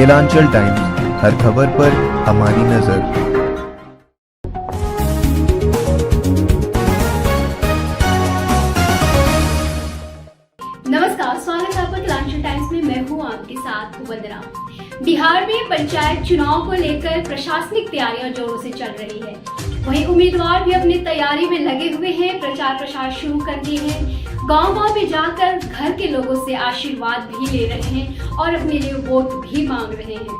गिलांचल times, हर खबर पर हमारी नजर। नमस्कार, स्वागत है आपका गिलांचल टाइम्स में। मैं हूँ आपके साथ वंदना। बिहार में पंचायत चुनाव को लेकर प्रशासनिक तैयारियां जोरों से चल रही है। वहीं उम्मीदवार भी अपनी तैयारी में लगे हुए हैं, प्रचार प्रसार शुरू कर दिए हैं। गांव-गांव में जाकर घर के लोगों से आशीर्वाद भी ले रहे हैं और अपने लिए वोट भी मांग रहे हैं।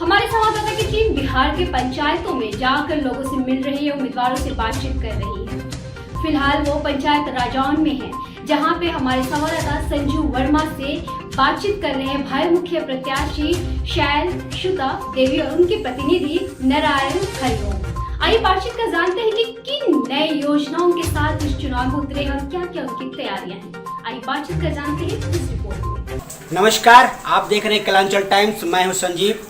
हमारे संवाददाता की टीम बिहार के पंचायतों में जाकर लोगों से मिल रही है, उम्मीदवारों से बातचीत कर रही है। फिलहाल वो पंचायत रजौन में है, जहां पे हमारे संवाददाता संजू वर्मा से बातचीत कर रहे हैं भाई मुख्य प्रत्याशी शैलसुता देवी और उनके प्रतिनिधि नारायण हरिओम। आइए बातचीत कर जानते हैं कि किन नए योजनाओं के साथ इस चुनाव में उतरे और क्या क्या उनकी तैयारियां हैं। आइए बातचीत कर जानते हैं इस रिपोर्ट में। नमस्कार, आप देख रहे हैं गिलांचल टाइम्स। मैं हूं संजीव।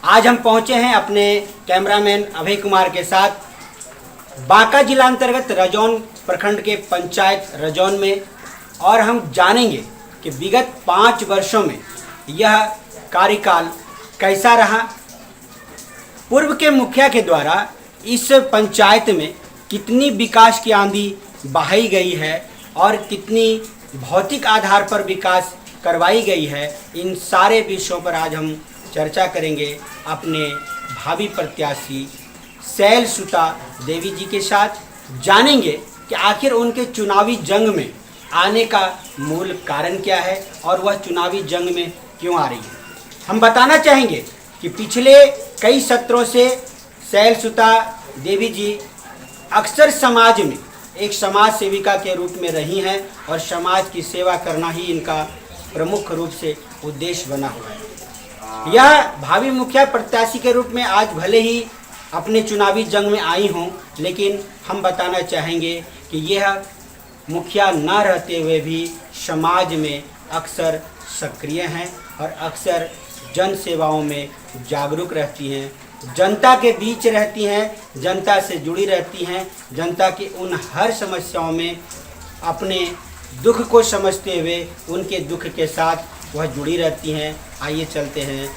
आज हम पहुंचे हैं अपने कैमरामैन अभय कुमार के साथ बांका जिला अंतर्गत रजौन प्रखंड के पंचायत रजौन में, और हम जानेंगे कि विगत 5 वर्षों में यह कार्यकाल कैसा रहा। पूर्व के मुखिया के द्वारा इस पंचायत में कितनी विकास की आंधी बहाई गई है और कितनी भौतिक आधार पर विकास करवाई गई है, इन सारे विषयों पर आज हम चर्चा करेंगे अपने भावी प्रत्याशी शैलसुता देवी जी के साथ। जानेंगे कि आखिर उनके चुनावी जंग में आने का मूल कारण क्या है और वह चुनावी जंग में क्यों आ रही है। हम बताना चाहेंगे कि पिछले कई सत्रों से शैलसुता देवी जी अक्सर समाज में एक समाज सेविका के रूप में रही हैं और समाज की सेवा करना ही इनका प्रमुख रूप से उद्देश्य बना हुआ है। यह भावी मुखिया प्रत्याशी के रूप में आज भले ही अपने चुनावी जंग में आई हों, लेकिन हम बताना चाहेंगे कि यह मुखिया न रहते हुए भी समाज में अक्सर सक्रिय हैं और अक्सर जन सेवाओं में जागरूक रहती हैं, जनता के बीच रहती हैं, जनता से जुड़ी रहती हैं, जनता की उन हर समस्याओं में अपने दुख को समझते हुए उनके दुख के साथ वह जुड़ी रहती हैं। आइए चलते हैं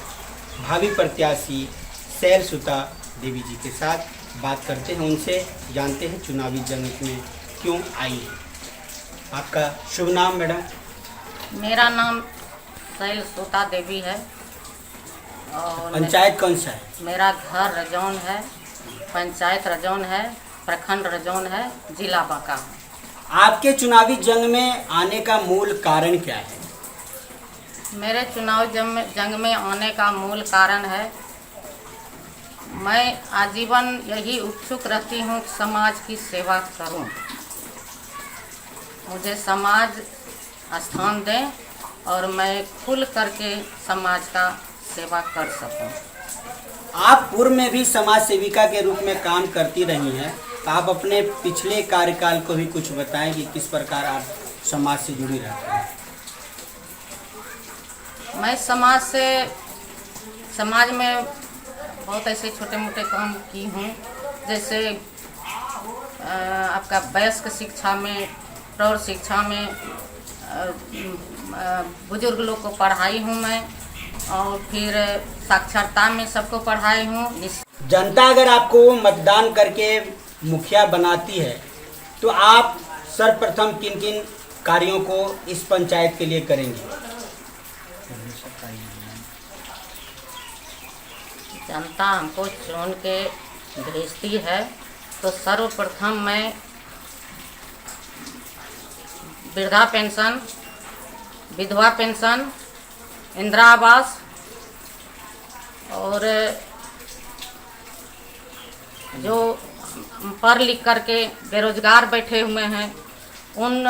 भावी प्रत्याशी शैलसुता देवी जी के साथ, बात करते हैं उनसे, जानते हैं चुनावी जंग में क्यों आई है। आपका शुभ नाम मैडम? मेरा नाम शैलसुता देवी है और पंचायत कौन सा है? मेरा घर रजौन है, पंचायत रजौन है, प्रखंड रजौन है, जिला बांका है। आपके चुनावी जंग में आने का मूल कारण क्या है? मेरे चुनाव जंग में आने का मूल कारण है, मैं आजीवन यही उत्सुक रहती हूँ कि समाज की सेवा करूँ, मुझे समाज स्थान दें और मैं खुल करके समाज का सेवा कर सकूं। आप पूर्व में भी समाज सेविका के रूप में काम करती रही हैं, तो आप अपने पिछले कार्यकाल को भी कुछ बताएं कि किस प्रकार आप समाज से जुड़ी रहती हैं। मैं समाज में बहुत ऐसे छोटे मोटे काम की हूँ, जैसे आपका वयस्क शिक्षा में, प्रौढ़ शिक्षा में बुजुर्ग लोग को पढ़ाई हूँ मैं, और फिर साक्षरता में सबको पढ़ाई हूँ। जनता अगर आपको मतदान करके मुखिया बनाती है तो आप सर्वप्रथम किन किन कार्यों को इस पंचायत के लिए करेंगे? जनता हमको चुन के भेजती है तो सर्वप्रथम मैं वृद्धा पेंशन, विधवा पेंशन, इंदिरा आवास और जो पढ़ लिख करके बेरोजगार बैठे हुए हैं उन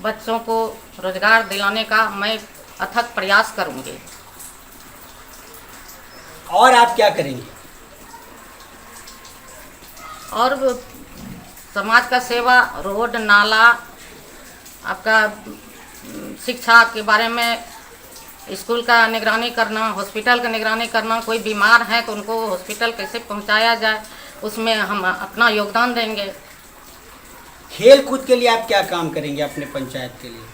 बच्चों को रोजगार दिलाने का मैं अथक प्रयास करूंगी। और आप क्या करेंगे? और समाज का सेवा, रोड नाला, आपका शिक्षा के बारे में, स्कूल का निगरानी करना, हॉस्पिटल का निगरानी करना, कोई बीमार है तो उनको हॉस्पिटल कैसे पहुंचाया जाए, उसमें हम अपना योगदान देंगे। खेल कूद के लिए आप क्या काम करेंगे अपने पंचायत के लिए?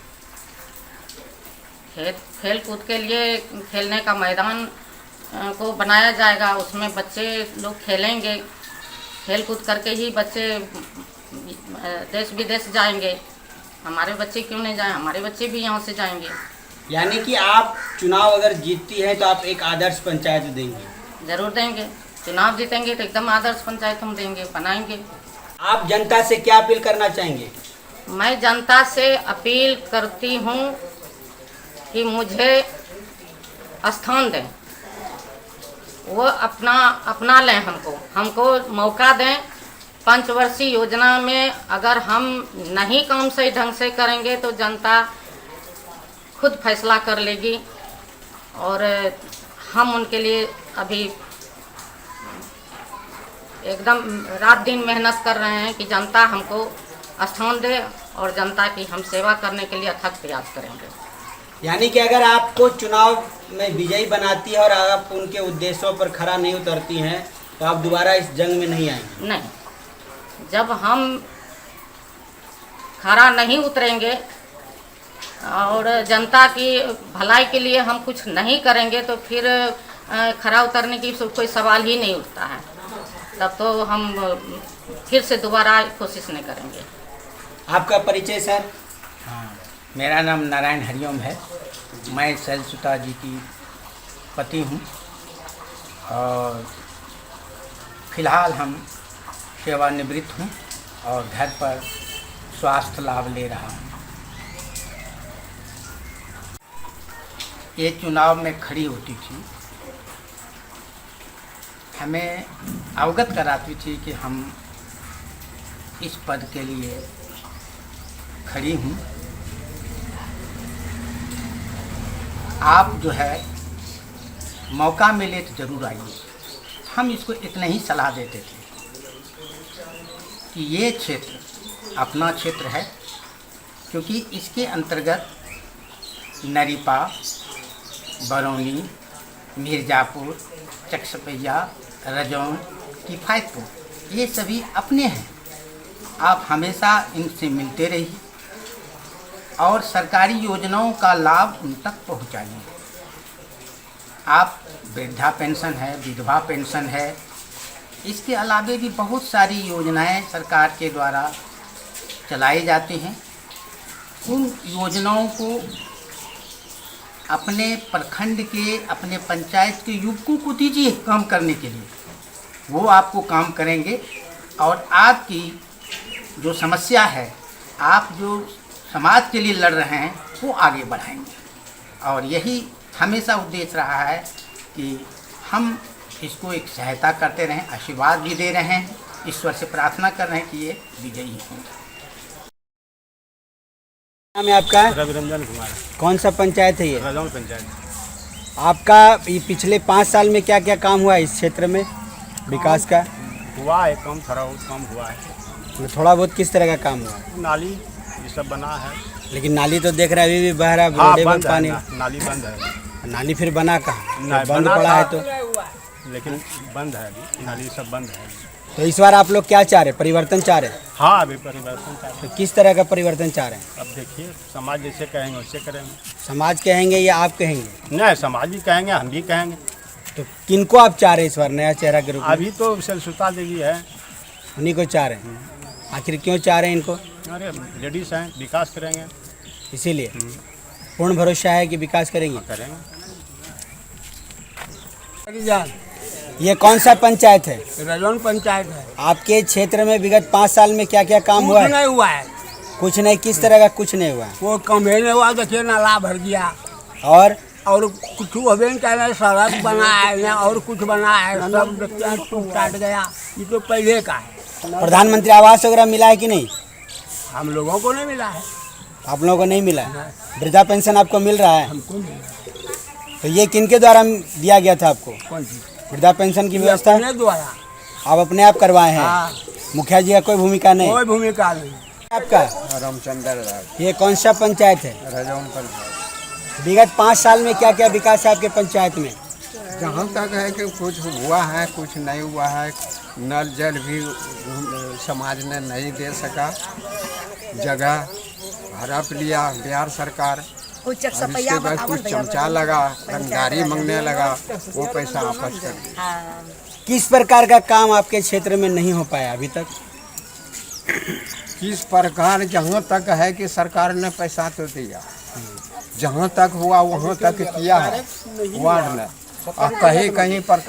खेल कूद के लिए खेलने का मैदान को बनाया जाएगा। उसमें बच्चे लोग खेलेंगे, खेल कूद करके ही बच्चे देश विदेश जाएंगे। हमारे बच्चे क्यों नहीं जाएं? हमारे बच्चे भी यहाँ से जाएंगे। यानी कि आप चुनाव अगर जीतती है तो आप एक आदर्श पंचायत देंगे? जरूर देंगे। चुनाव जीतेंगे तो एकदम आदर्श पंचायत हम देंगे, बनाएंगे। आप जनता से क्या अपील करना चाहेंगे? मैं जनता से अपील करती हूँ कि मुझे स्थान दें, वो अपना लें, हमको मौका दें। पंचवर्षीय योजना में अगर हम नहीं काम सही ढंग से करेंगे तो जनता खुद फैसला कर लेगी, और हम उनके लिए अभी एकदम रात दिन मेहनत कर रहे हैं कि जनता हमको स्थान दे और जनता की हम सेवा करने के लिए अथक प्रयास करेंगे। यानी कि अगर आपको चुनाव में विजयी बनाती है और आप उनके उद्देश्यों पर खरा नहीं उतरती हैं तो आप दोबारा इस जंग में नहीं आएंगे? नहीं, जब हम खरा नहीं उतरेंगे और जनता की भलाई के लिए हम कुछ नहीं करेंगे तो फिर खरा उतरने की कोई सवाल ही नहीं उठता है। तब तो हम फिर से दोबारा कोशिश नहीं करेंगे। आपका परिचय सर? हाँ, मेरा नाम नारायण हरिओम है। मैं शैलसुता जी की पति हूँ और फिलहाल हम सेवानिवृत्त हूँ और घर पर स्वास्थ्य लाभ ले रहा हूँ। ये चुनाव में खड़ी होती थी, हमें अवगत कराती थी कि हम इस पद के लिए खड़ी हूँ। आप जो है मौका मिले तो ज़रूर आइए। हम इसको इतना ही सलाह देते थे कि ये क्षेत्र अपना क्षेत्र है, क्योंकि इसके अंतर्गत नरीपा, बरौनी, मिर्ज़ापुर, चकसपैया, रजौन, किफ़ायतपुर ये सभी अपने हैं। आप हमेशा इनसे मिलते रहिए और सरकारी योजनाओं का लाभ उन तक पहुंचाइए। आप वृद्धा पेंशन है, विधवा पेंशन है, इसके अलावे भी बहुत सारी योजनाएं सरकार के द्वारा चलाई जाती हैं। उन योजनाओं को अपने प्रखंड के, अपने पंचायत के युवकों को दीजिए काम करने के लिए, वो आपको काम करेंगे और आपकी जो समस्या है, आप जो समाज के लिए लड़ रहे हैं, वो आगे बढ़ाएंगे। और यही हमेशा उद्देश्य रहा है कि हम इसको एक सहायता करते रहें, आशीर्वाद भी दे रहे हैं, ईश्वर से प्रार्थना कर रहे हैं कि ये विजयी हों। नाम है आपका? रविरंजन कुमार। कौन सा पंचायत है ये? रजौन पंचायत। आपका ये पिछले 5 साल में क्या क्या काम हुआ है इस क्षेत्र में विकास का? हुआ है कम, थोड़ा बहुत कम हुआ है। थोड़ा बहुत किस तरह का काम हुआ है? नाली ये सब बना है, लेकिन नाली तो देख रहे हैं अभी भी बह रहा है, हाँ रोडे में बंद पानी। है, नाली बंद है। नाली फिर बना कहाँ? नहीं, बंद बना पड़ा है था, तो लेकिन बंद है अभी, नाली सब बंद है। तो इस बार आप लोग क्या चाह रहे हैं? परिवर्तन चाह रहे हैं? हाँ अभी परिवर्तन चाहते हैं। तो किस तरह का परिवर्तन चाह रहे हैं? अब देखिए समाज जैसे कहेंगे वैसे करेंगे। समाज कहेंगे या आप कहेंगे? नहीं, समाज भी कहेंगे, हम भी कहेंगे। तो किनको आप चाह रहे हैं इस बार नया चेहरा के रूप में? अभी तो शैलसुता देवी है, उन्हीं को चाह रहे हैं। आखिर क्यों चाह रहे हैं इनको? अरे लेडीज हैं, विकास करेंगे, इसीलिए पूर्ण भरोसा है कि विकास करेंगे। करेंगे। ये कौन सा पंचायत है? रजौन पंचायत है। आपके क्षेत्र में विगत 5 साल में क्या क्या काम हुआ कुछ है? नहीं हुआ है, कुछ नहीं। किस तरह का कुछ नहीं हुआ है? वो कम ही नहीं हुआ। देखिए नाला भर गया और कुछ अभी नहीं, सड़क बना है ना और कुछ बना है, सब देखते हैं टूट टाट गया। ये तो पहले का है। प्रधानमंत्री आवास वगैरह मिला है कि नहीं? हम लोगों को नहीं मिला है। आप लोगों को नहीं मिला है? वृद्धा पेंशन आपको मिल रहा है? हमको मिला। तो ये किनके द्वारा दिया गया था आपको कौन सी? वृद्धा पेंशन की व्यवस्था? अपने द्वारा। आप अपने आप करवाए हैं? हाँ। मुखिया जी का कोई भूमिका नहीं? कोई भूमिका नहीं। आपका? रामचंद्र राज, ये कौन सा पंचायत है? रजौन पंचायत। विगत 5 साल में क्या क्या विकास है आपके पंचायत में? जहाँ तक है कि कुछ हुआ है, कुछ नहीं हुआ है। नल जल भी समाज ने नहीं दे सका, जगह हड़प लिया बिहार सरकार, कुछ अब इसके बाद कुछ चमचा लगा, रंगदारी मांगने लगा, वो पैसा वापस कर दिया। हाँ। किस प्रकार का काम आपके क्षेत्र में नहीं हो पाया अभी तक? किस प्रकार जहाँ तक है कि सरकार ने पैसा तो दिया, जहाँ तक हुआ वहाँ तक किया है वार्ड में, और कहीं कहीं पर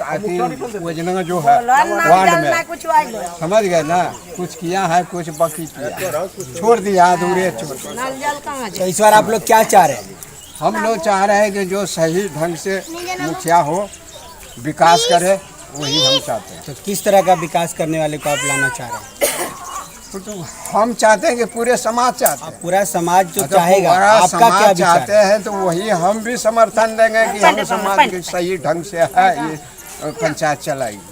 योजना जो है वार्ड में, कुछ वाले समझ गए ना, कुछ किया है कुछ बाकी किया, छोड़ दिया अधूरे छोड़ दिया। नल जल कहाँ तो इस बार आप लोग क्या चाह रहे हैं? हम लोग चाह रहे हैं कि जो सही ढंग से मुखिया हो, विकास करे, वही हम चाहते हैं। तो किस तरह का विकास करने वाले को आप लाना चाह रहे हैं? तो हम चाहते हैं कि पूरे समाज चाहते हैं, पूरा समाज जो तो चाहेगा, पूरा आपका क्या समाज विचार चाहते है? हैं, तो वही हम भी समर्थन देंगे कि हम समाज के सही ढंग से है ये पंचायत चलाएगी।